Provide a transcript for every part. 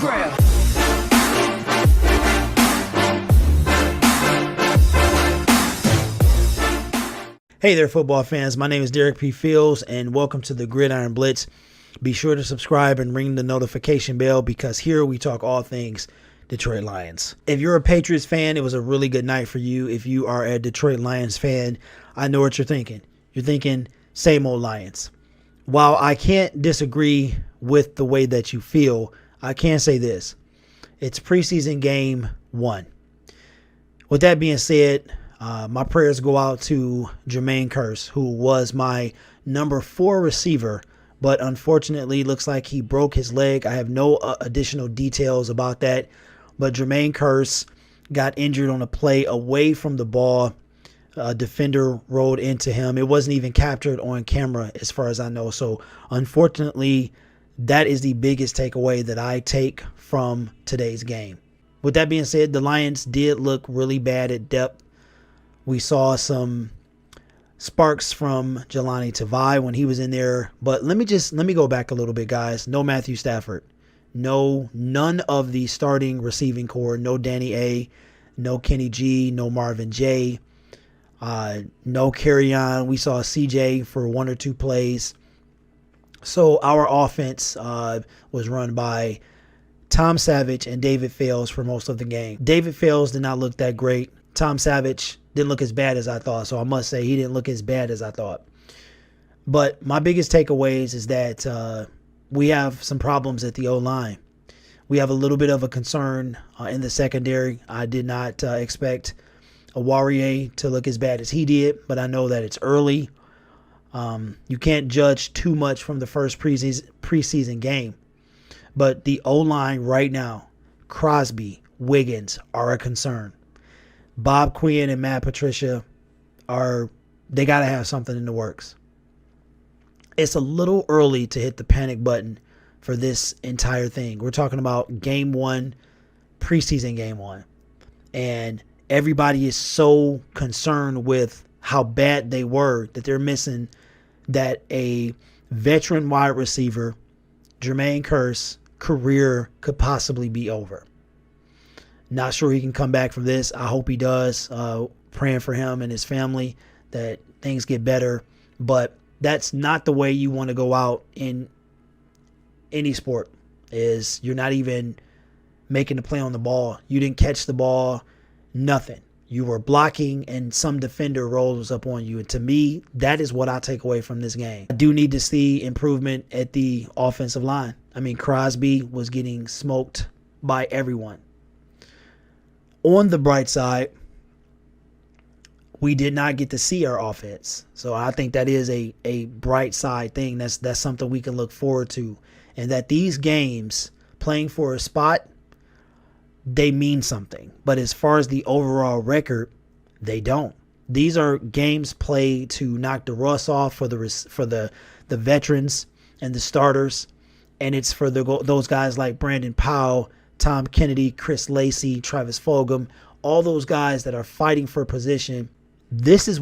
trail. Hey there, football fans. My name is Derek P. Fields, and welcome to the Gridiron Blitz. Be sure to subscribe and ring the notification bell because here we talk all things Detroit Lions. If you're a Patriots fan, it was a really good night for you. If you are a Detroit Lions fan, I know what you're thinking. You're thinking, same old Lions. While I can't disagree with the way that you feel, I can say this. It's preseason game 1. With that being said, my prayers go out to Jermaine Kearse, who was my number 4 receiver, but unfortunately looks like he broke his leg. I have no additional details about that, but Jermaine Kearse got injured on a play away from the ball. A defender rolled into him. It wasn't even captured on camera as far as I know. So unfortunately, that is the biggest takeaway that I take from today's game. With that being said, the Lions did look really bad at depth. We saw some sparks from Jelani Tavai when he was in there. But let me go back a little bit, guys. No Matthew Stafford. None of the starting receiving core. No Danny A. No Kenny G. No Marvin J. No Kerryon. We saw CJ for 1 or 2 plays. So our offense was run by Tom Savage and David Fales for most of the game. David Fales did not look that great. Tom Savage didn't look as bad as I thought. So I must say he didn't look as bad as I thought. But my biggest takeaways is that we have some problems at the O-line. We have a little bit of a concern in the secondary. I did not expect Warrior to look as bad as he did, but I know that it's early. You can't judge too much from the first preseason game. But the O-line right now, Crosby, Wiggins are a concern. Bob Quinn and Matt Patricia they got to have something in the works. It's a little early to hit the panic button for this entire thing. We're talking about game 1, preseason game 1. And everybody is so concerned with how bad they were that they're missing that a veteran wide receiver, Jermaine Kearse, career could possibly be over. Not sure he can come back from this. I hope he does. Praying for him and his family that things get better. But that's not the way you want to go out in any sport. Is you're not even making the play on the ball. You didn't catch the ball. Nothing. You were blocking and some defender rolls up on you. And to me, that is what I take away from this game. I do need to see improvement at the offensive line. I mean, Crosby was getting smoked by everyone. On the bright side, we did not get to see our offense. So I think that is a bright side thing. That's something we can look forward to. And that these games, playing for a spot, they mean something. But as far as the overall record, they don't. These are games played to knock the rust off for the veterans and the starters. And it's for those guys like Brandon Powell, Tom Kennedy, Chris Lacey, Travis Fulgham, all those guys that are fighting for position. This is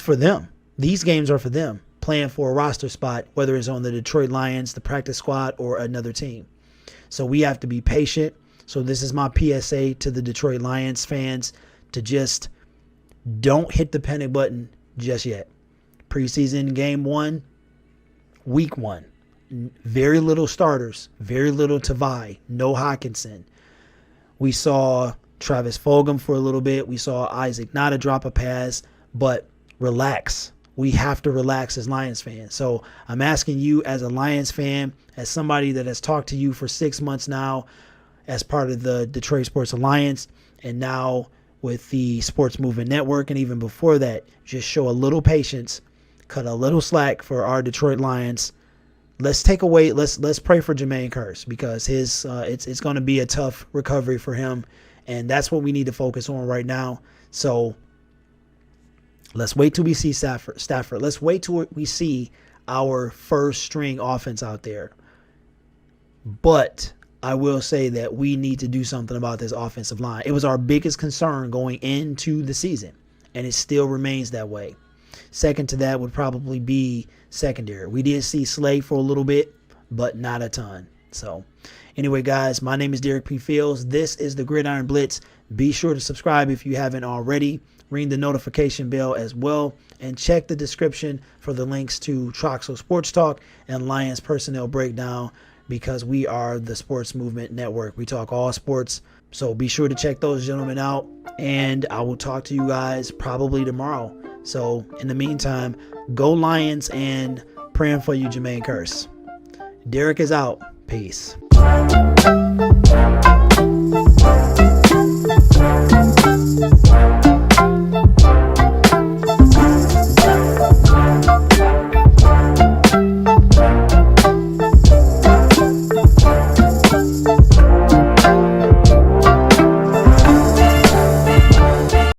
for them. These games are for them, playing for a roster spot, whether it's on the Detroit Lions, the practice squad, or another team. So we have to be patient. So this is my PSA to the Detroit Lions fans to just don't hit the panic button just yet. Preseason game 1, week 1. Very little starters, very little Tavai, no Hawkinson. We saw Travis Fulgham for a little bit. We saw Isaac Nada drop a pass, but relax. We have to relax as Lions fans. So I'm asking you as a Lions fan, as somebody that has talked to you for 6 months now, as part of the Detroit Sports Alliance, and now with the Sports Movement Network, and even before that, just show a little patience, cut a little slack for our Detroit Lions. Let's pray for Jermaine Kearse because it's going to be a tough recovery for him, and that's what we need to focus on right now. So let's wait till we see Stafford. Let's wait till we see our first string offense out there. But I will say that we need to do something about this offensive line. It was our biggest concern going into the season, and it still remains that way. Second to that would probably be secondary. We did see Slade for a little bit, but not a ton. So anyway, guys, my name is Derek P. Fields. This is the Gridiron Blitz. Be sure to subscribe if you haven't already. Ring the notification bell as well. And check the description for the links to TROXEL'S Sports Talk and Lions Personnel Breakdown, because we are the Sports Movement Network. We talk all sports. So be sure to check those gentlemen out. And I will talk to you guys probably tomorrow. So in the meantime, go Lions, and praying for you, Jermaine Kearse. Derek is out. Peace.